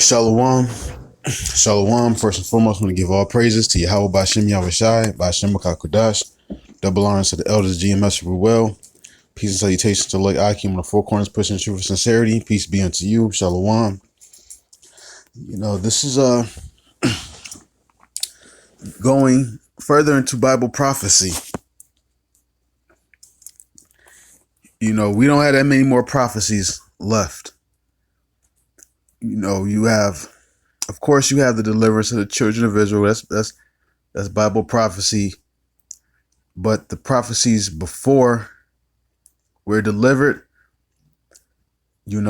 Shalom. Shalom. First and foremost, I want to give all praises to Yahweh Bashem Yahushai, Bashem Kudash. Double honors to the elders, GMS well. Peace and salutations to Lord Akim on the four corners, pushing truth and sincerity. Peace be unto you. Shalom. This is going further into Bible prophecy. We don't have that many more prophecies left. You have, of course, you have the deliverance of the children of Israel. That's Bible prophecy. But the prophecies before we're delivered, you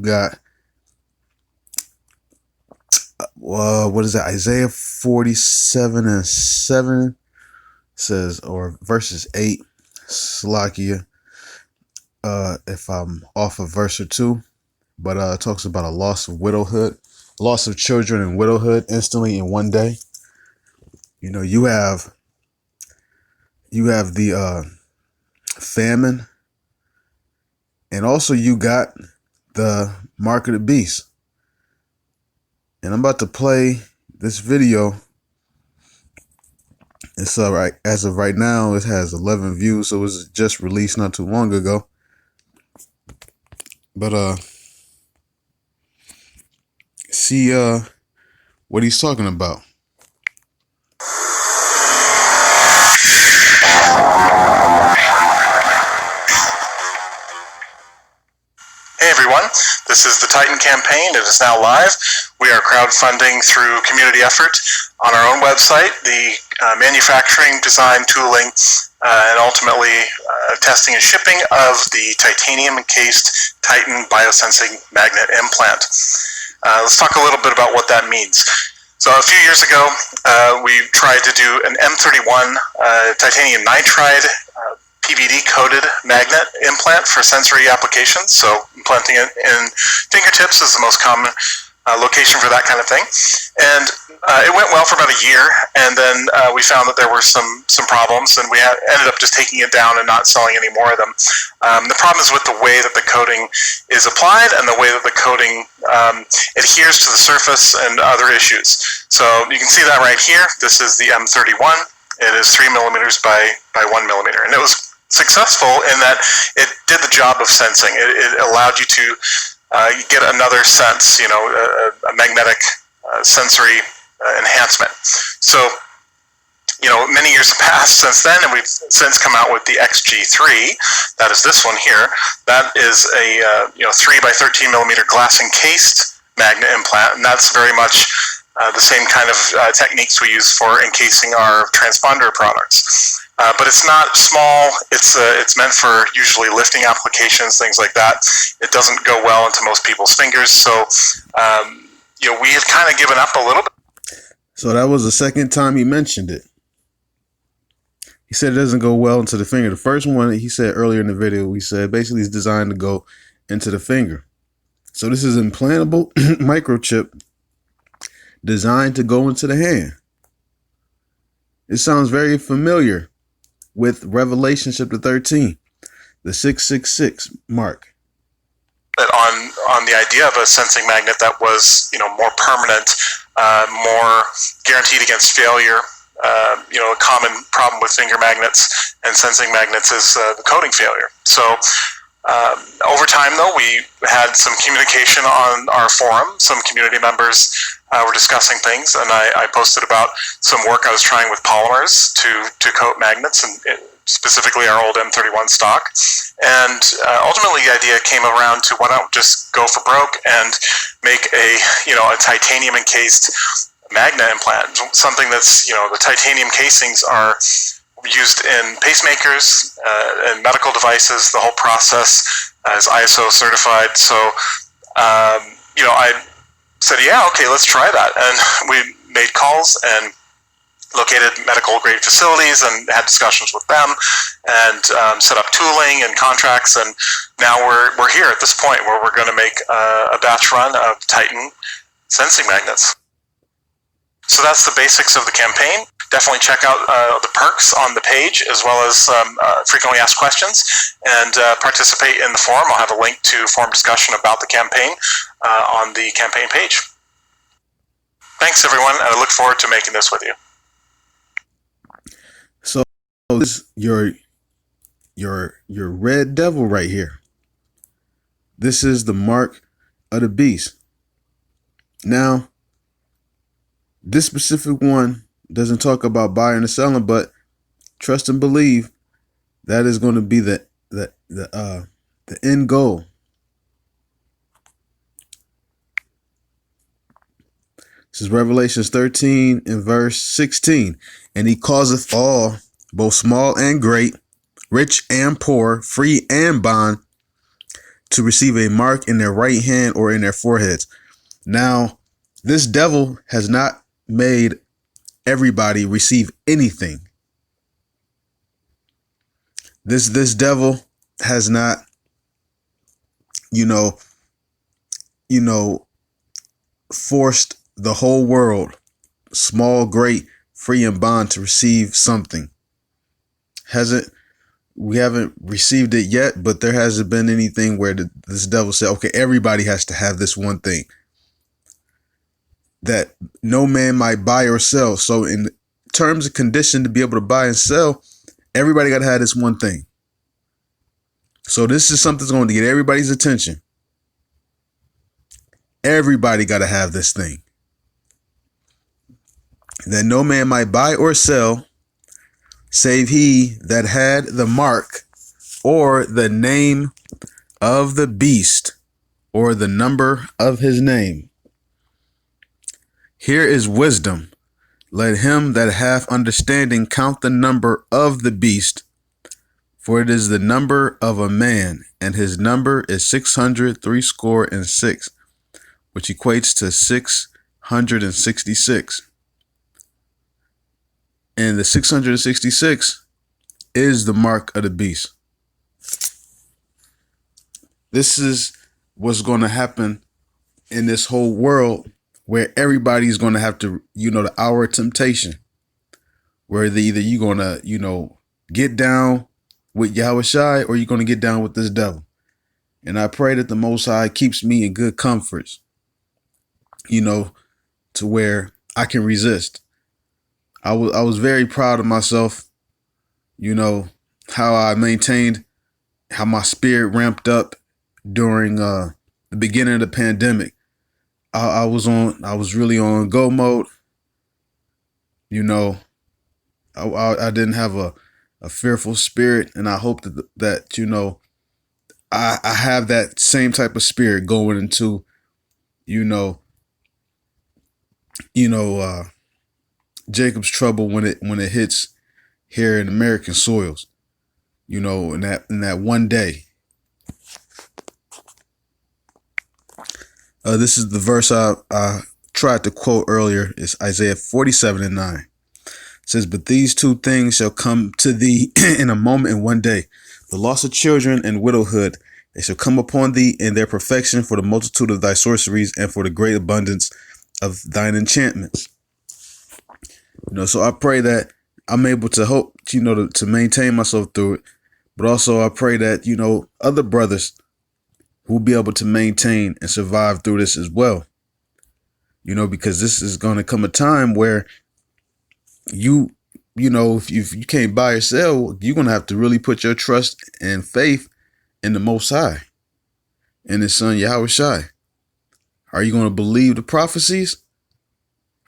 got, what is that? Isaiah 47:7 says, or verses 8, Slakia, if I'm off a verse or two, but it talks about a loss of widowhood, loss of children and widowhood instantly in one day. You have the famine, and also you got the mark of the beast. And I'm about to play this video. It's right as of right now, it has 11 views, so it was just released not too long ago. But see what he's talking about. Hey everyone, this is the Titan campaign. It is now live. We are crowdfunding through community effort on our own website, the manufacturing, design, tooling, and ultimately testing and shipping of the titanium-encased Titan biosensing magnet implant. Let's talk a little bit about what that means. So a few years ago, we tried to do an M31 titanium nitride PVD-coated magnet implant for sensory applications. So implanting it in fingertips is the most common location for that kind of thing. And it went well for about a year, and then we found that there were some problems, and we ended up just taking it down and not selling any more of them. The problem is with the way that the coating is applied and the way that the coating adheres to the surface and other issues. So you can see that right here. This is the M31. It is 3 millimeters by 1 millimeter, and it was successful in that it did the job of sensing. It allowed you to get another sense, a magnetic sensory enhancement. So, many years have passed since then, and we've since come out with the XG3. That is this one here. That is a 3 by 13 millimeter glass encased magnet implant, and that's very much the same kind of techniques we use for encasing our transponder products. But it's not small. It's meant for usually lifting applications, things like that. It doesn't go well into most people's fingers. So, we had kind of given up a little bit. So that was the second time he mentioned it. He said it doesn't go well into the finger. The first one he said earlier in the video, he said basically it's designed to go into the finger. So this is implantable microchip designed to go into the hand. It sounds very familiar with Revelation chapter 13, the 666 mark. On the idea of a sensing magnet that was, more permanent, more guaranteed against failure. A common problem with finger magnets and sensing magnets is the coating failure. So over time, though, we had some communication on our forum. Some community members were discussing things, and I posted about some work I was trying with polymers to coat magnets, and specifically our old M31 stock. And ultimately, the idea came around to why don't just go for broke and make a titanium encased magnet implant, something that's the titanium casings are used in pacemakers and medical devices. The whole process is ISO certified. So I said, yeah, okay, let's try that. And we made calls and located medical grade facilities and had discussions with them and set up tooling and contracts. And now we're here at this point where we're going to make a batch run of Titan sensing magnets. So that's the basics of the campaign. Definitely check out the perks on the page, as well as frequently asked questions, and participate in the forum. I'll have a link to forum discussion about the campaign on the campaign page. Thanks, everyone, and I look forward to making this with you. So this your red devil right here. This is the mark of the beast. Now, this specific one doesn't talk about buying or selling, but trust and believe that is going to be the end goal. This is Revelations 13 and verse 16. And he causeth all, both small and great, rich and poor, free and bond, to receive a mark in their right hand or in their foreheads. Now, this devil has not made everybody receive anything. This devil has not, forced the whole world, small, great, free, and bond, to receive something. We haven't received it yet, but there hasn't been anything where this devil said, okay, everybody has to have this one thing, that no man might buy or sell. So in terms of condition to be able to buy and sell, everybody got to have this one thing. So this is something that's going to get everybody's attention. Everybody got to have this thing, that no man might buy or sell, save he that had the mark or the name of the beast or the number of his name. Here is wisdom. Let him that hath understanding count the number of the beast, for it is the number of a man, and his number is 666, which equates to 666. And the 666 is the mark of the beast. This is what's going to happen in this whole world, where everybody's going to have to, the hour of temptation, where either you're going to, get down with Yahushua, or you're going to get down with this devil. And I pray that the Most High keeps me in good comforts, to where I can resist. I was very proud of myself, how I maintained, how my spirit ramped up during the beginning of the pandemic. I was really on go mode. I didn't have a fearful spirit, and I hope that I have that same type of spirit going into, Jacob's trouble when it hits here in American soils, in that one day. This is the verse I tried to quote earlier. It's Isaiah 47:9. It says, "But these two things shall come to thee in a moment, in one day: the loss of children and widowhood. They shall come upon thee in their perfection, for the multitude of thy sorceries and for the great abundance of thine enchantments." So I pray that I'm able to hope, to maintain myself through it. But also I pray that, other brothers will be able to maintain and survive through this as well. Because this is going to come a time where if you can't buy or sell, you're going to have to really put your trust and faith in the Most High, in his son, Yahushua. Are you going to believe the prophecies?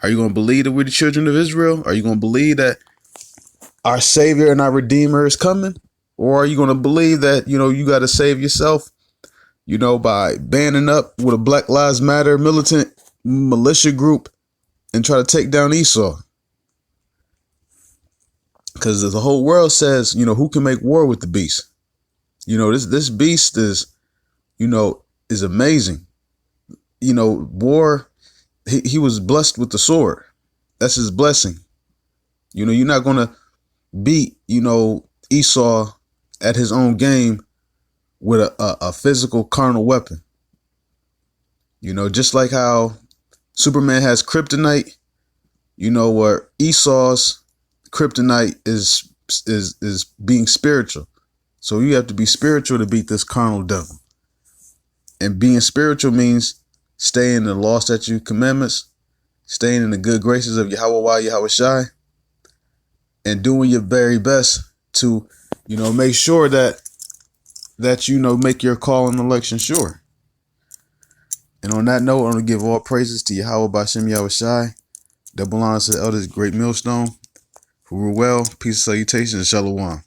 Are you going to believe that we're the children of Israel? Are you going to believe that our Savior and our Redeemer is coming? Or are you going to believe that, you got to save yourself, by banding up with a Black Lives Matter militant militia group and try to take down Esau? Because the whole world says, who can make war with the beast? This beast is, is amazing. War. He was blessed with the sword. That's his blessing. You're not going to beat, Esau at his own game with a physical carnal weapon. Just like how Superman has kryptonite, where Esau's kryptonite is being spiritual. So you have to be spiritual to beat this carnal devil. And being spiritual means staying in the law, statute, commandments, staying in the good graces of Yahweh Yahweh Shai, and doing your very best to, make sure that make your call and election sure. And on that note, I'm going to give all praises to Yahweh Bashem Yahweh Shai. Double honors to the elders, Great Millstone, who were well. Peace, salutations, and shalom.